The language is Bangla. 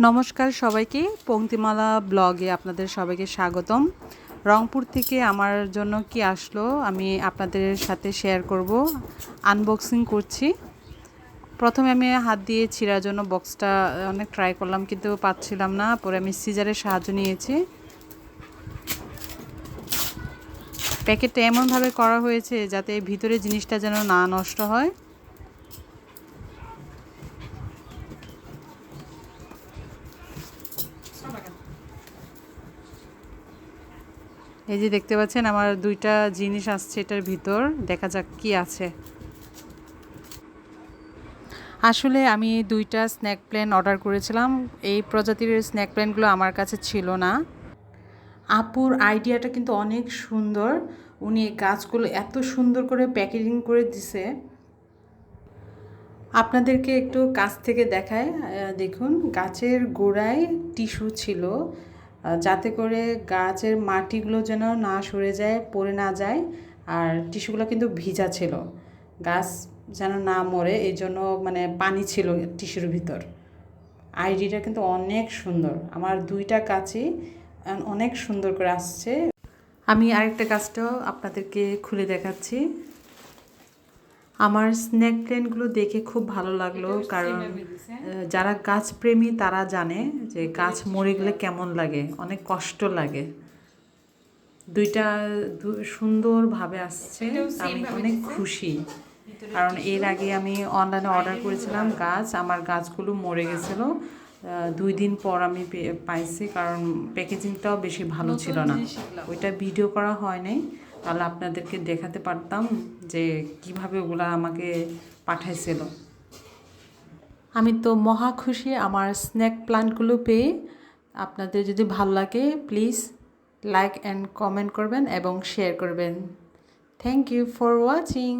নমস্কার সবাইকে, পংক্তিমালা ব্লগে আপনাদের সবাইকে স্বাগতম। রংপুর থেকে আমার জন্য কি আসলো আমি আপনাদের সাথে শেয়ার করব। আনবক্সিং করছি। প্রথমে আমি হাত দিয়ে ছিঁড়ার জন্য বক্সটা অনেক ট্রাই করলাম, কিন্তু পাচ্ছিলাম না। পরে আমি সিজারের সাহায্য নিয়েছি। প্যাকেটটা এমনভাবে করা হয়েছে যাতে ভিতরে জিনিসটা যেন না নষ্ট হয়। এই যে দেখতে পাচ্ছেন আমার দুইটা জিনিস আসছে এটার ভিতর। দেখা যাক কি আছে। আসলে আমি দুইটা স্ন্যাক প্ল্যান অর্ডার করেছিলাম। এই প্রজাতির স্ন্যাক প্ল্যানগুলো আমার কাছে ছিল না। আপুর আইডিয়াটা কিন্তু অনেক সুন্দর। উনি গাছগুলো এত সুন্দর করে প্যাকেজিং করে দিছে। আপনাদেরকে একটু কাছ থেকে দেখায়। দেখুন, গাছের গোড়ায় টিস্যু ছিল, যাতে করে গাছের মাটিগুলো যেন না সরে যায়, পড়ে না যায়। আর টিস্যুগুলো কিন্তু ভিজা ছিল, গাছ যেন না মরে, এই জন্য মানে পানি ছিল টিস্যুর ভিতর। আইডিটা কিন্তু অনেক সুন্দর। আমার দুইটা গাছই অনেক সুন্দর করে আসছে। আমি আরেকটা গাছটাও আপনাদেরকে খুলে দেখাচ্ছি। আমার স্ন্যাক প্ল্যান্টগুলো দেখে খুব ভালো লাগলো, কারণ যারা গাছপ্রেমী তারা জানে যে গাছ মরে গেলে কেমন লাগে, অনেক কষ্ট লাগে। দুইটা সুন্দরভাবে আসছে, আমি অনেক খুশি। কারণ এর আগে আমি অনলাইনে অর্ডার করেছিলাম গাছ, আমার গাছগুলো মরে গেছিলো। 2 দিন পর আমি পাইছি, কারণ প্যাকেজিংটাও বেশি ভালো ছিল না। ওইটা ভিডিও করা হয় নাই, তাহলে আপনাদেরকে দেখাতে পারতাম যে কিভাবে ওগুলা আমাকে পাঠাইছিল। আমি তো মহা খুশি আমার স্ন্যাক প্লান্টগুলো পেয়ে। আপনাদের যদি ভালো লাগে প্লিজ লাইক অ্যান্ড কমেন্ট করবেন এবং শেয়ার করবেন। Thank you for watching.